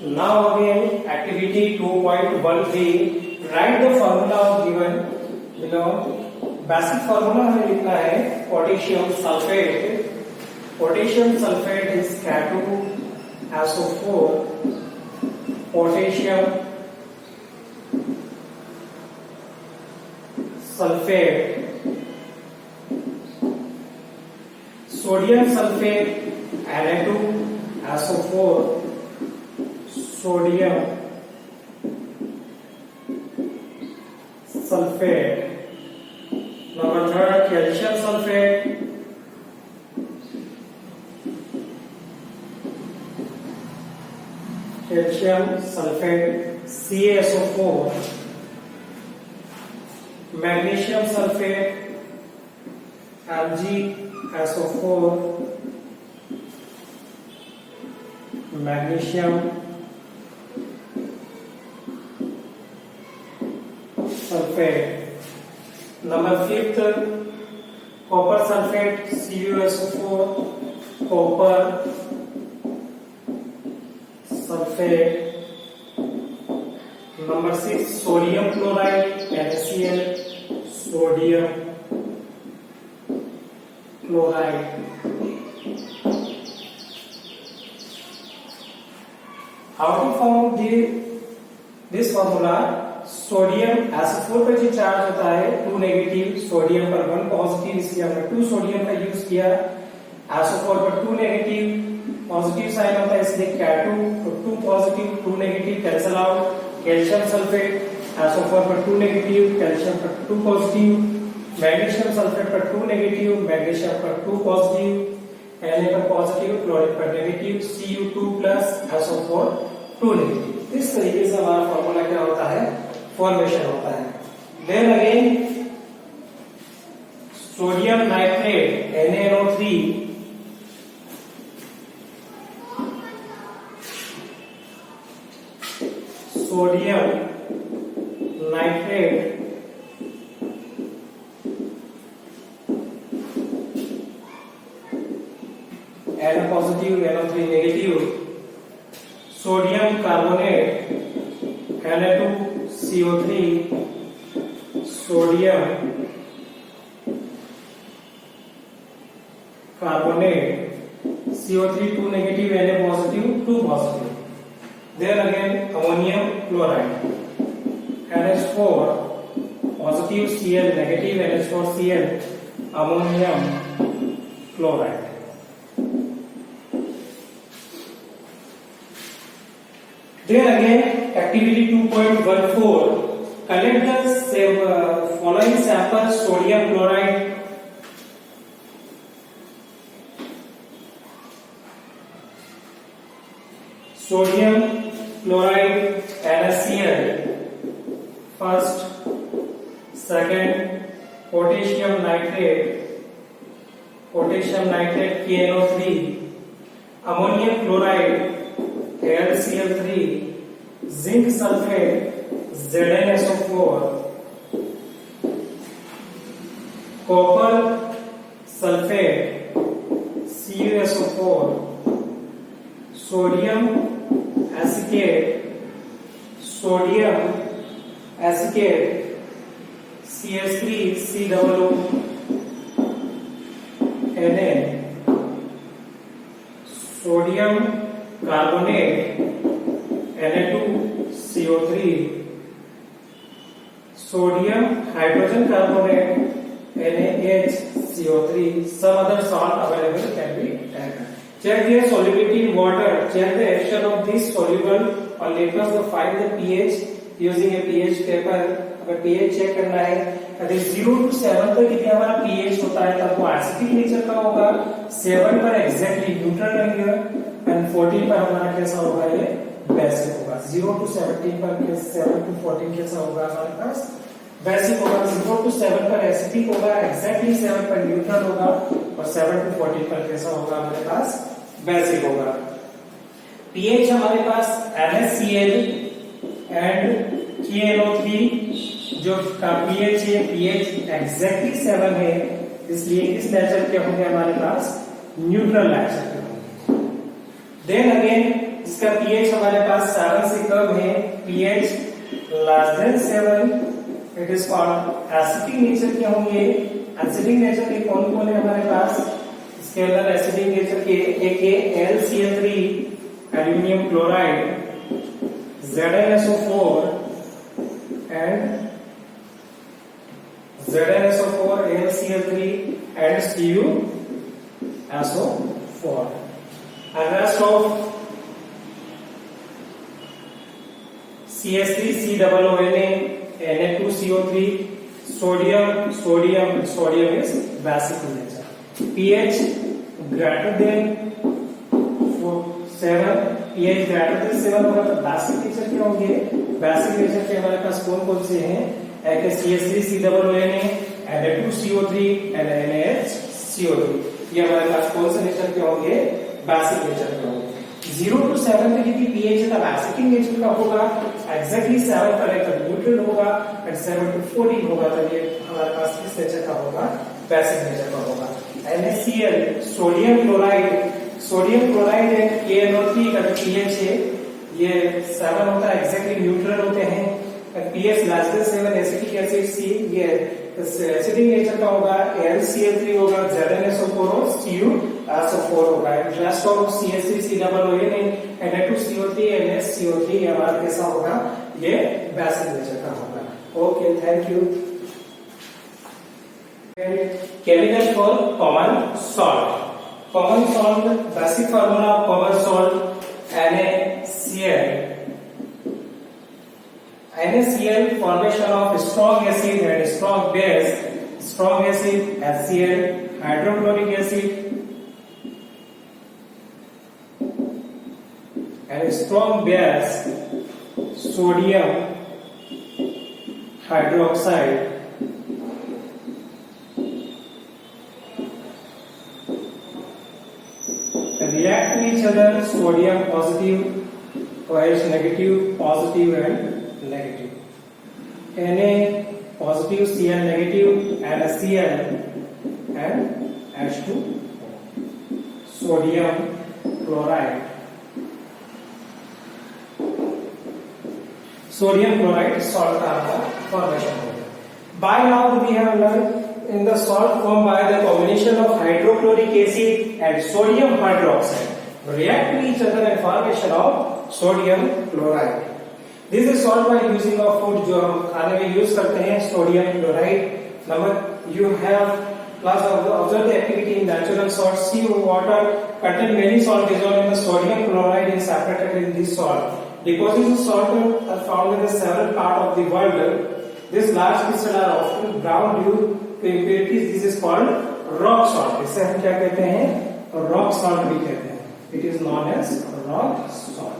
Now again activity 2.13 write the formula of given below. Basic formula हमें लिखना है potassium sulphate. Potassium sulphate is K2SO4 potassium sulphate. Sodium sulphate Na2SO4 sodium sulphate. Number third calcium sulphate. Calcium sulphate CaSO4. Magnesium sulphate MgSO4 magnesium sulphate. Number fifth copper sulphate CuSO4 copper sulphate. Number six sodium chloride NaCl sodium chloride. How to form this formula. Sodium SO4 पर जो charge होता है 2 negative, sodium पर 1 positive, इसलिए हमने 2 sodium का use किया. SO4 पर 2 नेगेटिव, पॉजिटिव साइन होता है इसलिए K2, तो 2 positive 2 negative cancel out. Calcium sulphate SO4 पर 2 नेगेटिव, कैल्शियम पर 2 पॉजिटिव. मैग्नीशियम सल्फेट पर 2 नेगेटिव, मैग्नीशियम पर 2 पॉजिटिव, Na पर पॉजिटिव, क्लोरीन पर negative, Cu2 plus SO4 2 negative. इस तरीके से हमारा फॉर्मूला क्या होता है, फॉर्मेशन होता है. Then again sodium nitrate NaNO3 sodium nitrate Na positive NO3 negative. Sodium carbonate Na2CO3 sodium carbonate CO3 2 negative Na positive 2 positive. Then again ammonium chloride NH4 positive Cl negative NH4Cl ammonium chloride. Then again activity 2.14 collect the following samples sodium chloride, sodium chloride NaCl first. Second potassium nitrate KNO3. ammonium chloride AlCl3. zinc sulfate ZnSO4. copper sulfate CuSO4. sodium acetate CS3 COO Na. sodium carbonate Na2CO3. sodium hydrogen carbonate NaHCO3. some other salt available can be added. Check their solubility in water. Check the action of this soluble on litmus to find the pH using a pH taper. अगर pH check करना है अगर 0 to 7 तक यदि हमारा pH होता है तब वो एसिडिक नेचर का होगा. 7 पर एग्जैक्टली न्यूट्रल रहेगा एंड 14 पर हमारा कैसा होगा, ये बेसिक होगा. 0 to 17 पर 7 to 14 कैसा होगा हमारे पास, बेसिक होगा. 0 to 7 पर एसिडिक होगा, एग्जैक्टली 7 पर न्यूट्रल होगा और 7 to 14 पर कैसा होगा हमारे पास, बेसिक होगा. pH हमारे पास NaCl एंड KNO3 जो का pH है, pH एग्जैक्टली 7 है, इसलिए इस नेचर के होंगे हमारे पास न्यूट्रल नेचर के होंगे. देन अगेन इसका pH हमारे पास 7 से कम है, pH less than 7, it is called acidic nature के होंगे। एसिडिक नेचर के कौन कौन है हमारे पास? इसके अंदर एसिडिक नेचर के एक है LCl3 aluminium chloride, ZnSO4 and ZnSO4, AlCl3 and CuSO4, and rest of CH3COONA, Na2CO3, sodium is basic in nature. pH greater than 7, pH greater than 7 होगा तो बेसिक नेचर के होंगे। बेसिक नेचर के हमारे पास कौन कौन से हैं? एक CH3COONA, Na2CO3 and NaHCO3, ये हमारे पास कौन से नेचर के होंगे? बेसिक नेचर के होंगे। 0 to 7 तक की pH का बेसिक नेचर का होगा, एग्जैक्टली 7 पर एक न्यूट्रल होगा और 7 to 14 होगा तो ये हमारे पास किस नेचर का होगा? बेसिक नेचर का होगा। NaCl सोडियम क्लोराइड है, KNO3 का जो pH है ये 7 होता है, एग्जैक्टली न्यूट्रल होते हैं। pH less than 7 acetic acid C, ये एसिडिक नेचर का होगा, LCl3 होगा, ZnSO4 और CuSO4 होगा। Rest of CH3COONA, Na2CO3, NaCO3 ये हमारा कैसा होगा? ये बेसिक नेचर का होगा। Okay, thank you. Chemical for common salt. Common salt, basic formula of common salt NaCl. NaCl formation of strong acid and strong base. Strong acid HCl, hydrochloric acid and strong base sodium hydroxide. React to each other, sodium positive, OH negative, positive and negative. Na positive, Cl negative, NaCl and H2 sodium chloride. Sodium chloride salt का formation होगा. By now we have learned in the salt formed by the combination of hydrochloric acid and sodium hydroxide react to each other and formation of sodium chloride. This is solved by using of food जो हम खाने में use करते हैं, sodium chloride. Number you have class observe the activity in natural salt. Sea water contain many salt dissolved in the sodium chloride is separated in this salt. Deposits of salt are found in the several part of the world. This large crystals are often brown due to impurities. This is called rock salt. इसे हम क्या कहते हैं? Rock salt भी कहते हैं. It is known as rock salt.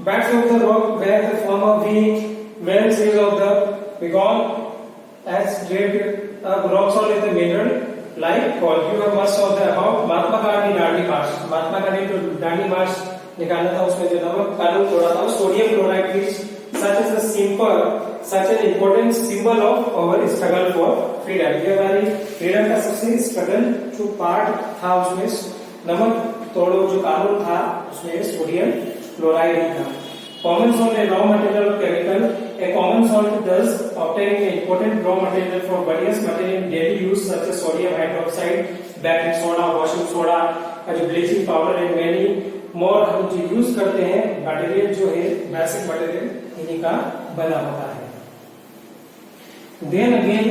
Beds of the rock bear the form of the main series of the begon as draped rock salt is the mineral like gold. You have must of the about Mahatma Gandhi Dandi मार्च. महात्मा गांधी जो दांडी मार्च निकाला था उसमें जो नमक कानून तोड़ा था, sodium chloride which such as a simple such an important symbol of our struggle for freedom. ये हमारी फ्रीडम का सबसे स्ट्रगल जो पार्ट था उसमें नमक तोड़ो जो कानून था उसमें सोडियम क्लोराइड ही था. Common salt a raw material of chemical. A common salt thus obtaining an important raw material for various material in daily use such as sodium hydroxide, baking soda, washing soda, जो bleaching powder and many more हम जो use करते हैं material जो है basic material इन्हीं का बना होता है. Then again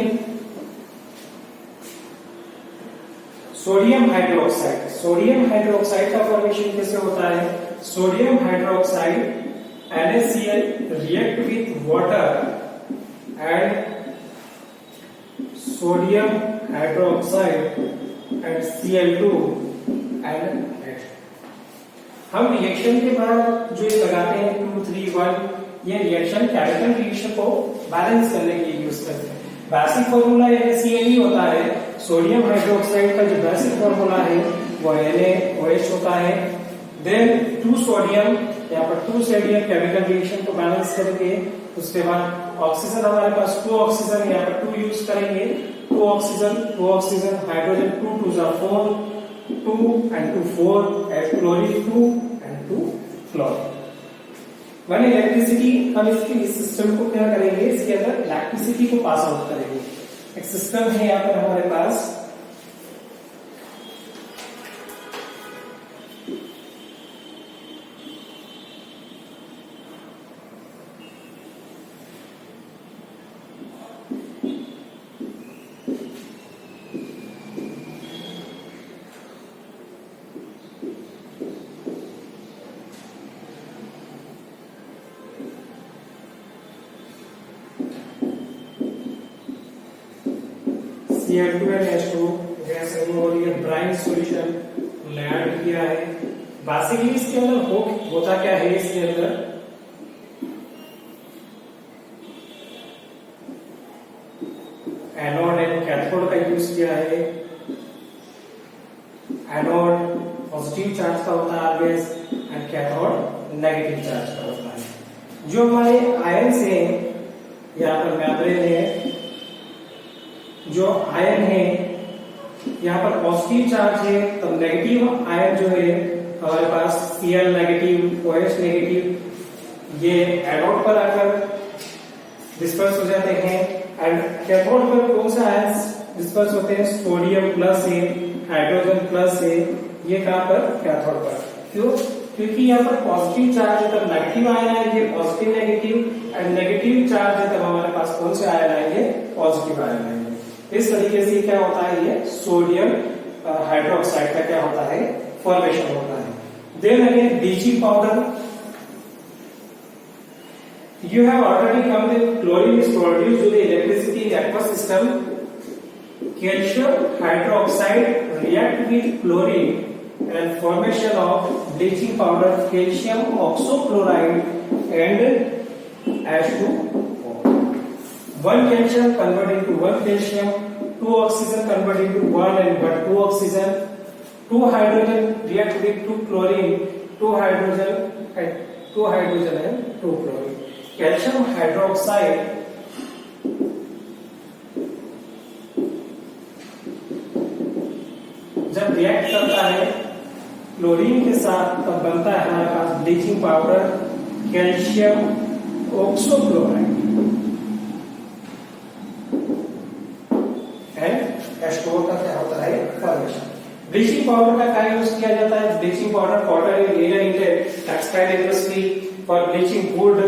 sodium hydroxide. Sodium hydroxide का फॉर्मेशन कैसे होता है? Sodium hydroxide NaCl react with water and sodium hydroxide and Cl2 and H. हम रिएक्शन के बाद जो ये लगाते हैं 2, 3, 1 ये रिएक्शन केमिकल रिएक्शन को बैलेंस करने के लिए यूज करते हैं. बेसिक फॉर्मूला NaCl ही होता है. सोडियम हाइड्रोक्साइड का जो बेसिक फॉर्मूला है वो NaOH होता है. देन 2 सोडियम यहाँ पर 2 सोडियम केमिकल रिएक्शन को बैलेंस करके उसके बाद ऑक्सीजन हमारे पास 2 ऑक्सीजन यहाँ पर 2 यूज करेंगे 2 oxygen, hydrogen 2 2s are 4, 2 and 2 4, add chlorine 2 and 2 chlorine. One electricity, हम इसके इस सिस्टम को क्या करेंगे, इसके अंदर इलेक्ट्रिसिटी को पास आउट करेंगे। एक सिस्टम है यहाँ पर हमारे पास, Cl2NH2 गैस रिमूव हो रही है, ब्राइन सॉल्यूशन ऐड किया है। बेसिकली इसके अंदर होता क्या है, इसके अंदर एनोड एंड कैथोड का यूज किया है। एनोड पॉजिटिव चार्ज का होता है always and cathode negative charge का होता है। जो हमारे आयन है, यहाँ पर मेम्ब्रेन है, जो आयन है यहाँ पर पॉजिटिव चार्ज है, तो नेगेटिव आयन जो है हमारे पास Cl नेगेटिव, OH नेगेटिव, ये एनोड पर आकर डिस्पर्स हो जाते हैं। एंड कैथोड पर कौन सा आयन डिस्पर्स होते हैं, सोडियम प्लस है, हाइड्रोजन प्लस है, ये कहां पर, कैथोड पर। क्यों, क्योंकि यहाँ पर पॉजिटिव चार्ज है तब नेगेटिव आयन आएंगे, positive negative, and negative charge है तब हमारे पास कौन से आयन आएंगे, पॉजिटिव आयन आएंगे। इस तरीके से क्या होता है, ये सोडियम हाइड्रोक्साइड का क्या होता है, फॉर्मेशन होता है। Then again bleaching powder, you have already come that chlorine is produced with the electricity in the aqueous system. Calcium hydroxide react with chlorine and formation of bleaching powder, calcium oxochloride and H2O. One calcium convert into one calcium, two oxygen convert into one and one two oxygen, two hydrogen react with two chlorine, two hydrogen and two chlorine. Calcium hydroxide जब react करता है chlorine के साथ, तब बनता है हमारे पास bleaching powder, calcium oxychloride and H2O का क्या होता है, फॉर्मेशन। ब्लीचिंग पाउडर का क्या यूज किया जाता है, bleaching powder in textile industry for bleaching would,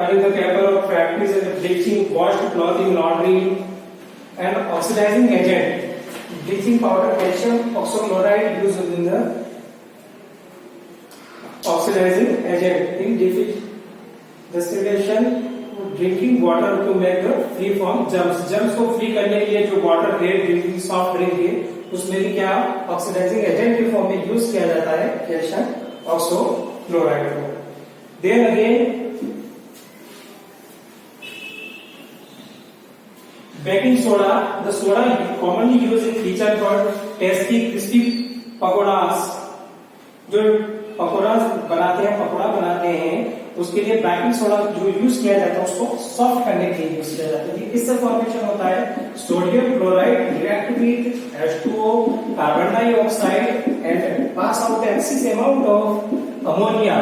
in the paper of practice and bleaching, washed clothing, laundry, and oxidizing agent. Bleaching powder, calcium oxochloride used in the oxidizing agent in distillation, drinking water to make the free from germs. Germs को free करने के लिए जो water है, drinking soft drink है, उसमें भी क्या ऑक्सीडाइजिंग एजेंट के फॉर्म में यूज किया जाता है कैल्शियम ऑक्सोक्लोराइड को। Then again baking soda, the soda commonly used in kitchen for tasty crispy पकोड़ास। जो पकोड़ा बनाते हैं उसके लिए बेकिंग सोडा जो यूज किया जाता है उसको सॉफ्ट करने के लिए यूज किया जाता है। इससे फॉर्मेशन होता है sodium chloride react with H2O, carbon dioxide and pass out excess amount of ammonia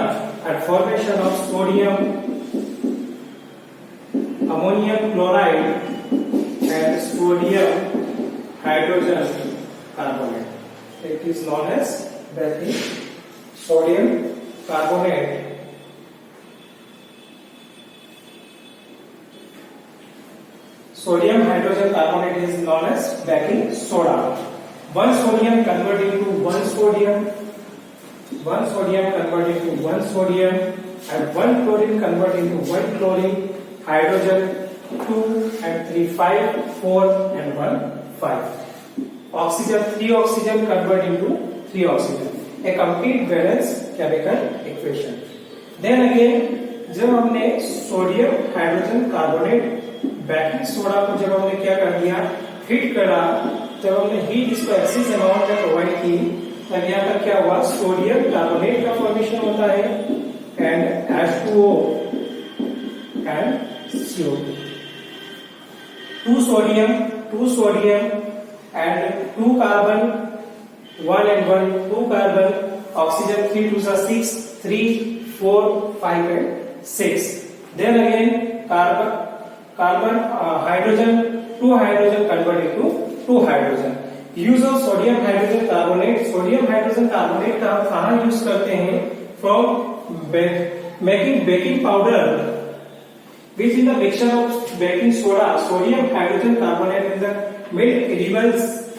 at formation of ammonium chloride and sodium hydrogen carbonate. It is known as baking sodium carbonate. Sodium hydrogen carbonate is known as baking soda. One sodium convert into one sodium convert into one sodium, and one chlorine convert into one chlorine, hydrogen 2 and 3 5, 4 and 1 5. Oxygen 3 oxygen convert into 3 oxygen. A complete balance chemical equation. Then again जब हमने sodium hydrogen carbonate baking soda को जब हमने क्या कर दिया, heat करा, जब हमने हीट इसको एक्सेस अमाउंट में प्रोवाइड की, तब यहाँ पर क्या हुआ, सोडियम कार्बोनेट का फॉर्मेशन होता है and H2O and CO2. 2 sodium 2 sodium and 2 carbon, 1 and 1, 2 carbon, oxygen 3 2 are 6, 3 4 5 and 6. Then again carbon hydrogen, 2 hydrogen converted to 2 hydrogen. Use of sodium hydrogen carbonate, sodium hydrogen carbonate का कहाँ use करते हैं? From making baking powder which in the mixture of baking soda, sodium hydrogen carbonate in the made edible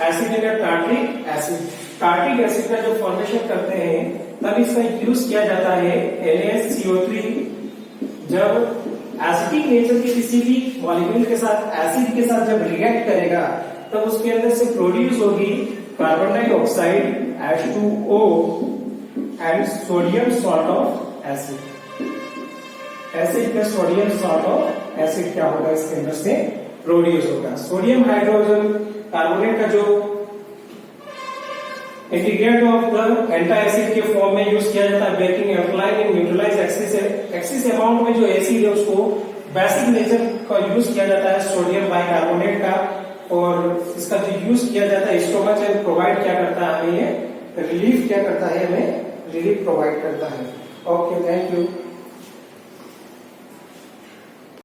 acid in tartaric acid, tartaric acid का जो formation करते हैं तब इसका यूज किया जाता है NaCO3। जब एसिडिक नेचर के किसी भी मॉलिक्यूल के साथ एसिड के साथ जब रिएक्ट करेगा तब उसके अंदर से प्रोड्यूस होगी carbon dioxide H2O and sodium salt of acid. Acid का सोडियम सॉल्ट ऑफ एसिड क्या होगा इसके अंदर से प्रोड्यूस होगा। सोडियम हाइड्रोजन कार्बोनेट का जो इंटीग्रेट ऑफ द एंटा एसिड के फॉर्म में यूज किया जाता है बेकिंग एल्कलाइन इन न्यूट्रलाइज एक्सिस अमाउंट में जो एसिड है उसको बेसिक नेचर का यूज किया जाता है सोडियम बाइकार्बोनेट का, और इसका जो यूज किया जाता है स्टोमच एंड प्रोवाइड क्या करता है हमें, ये रिलीफ क्या करता है, हमें रिलीफ प्रोवाइड करता है। Okay, thank you.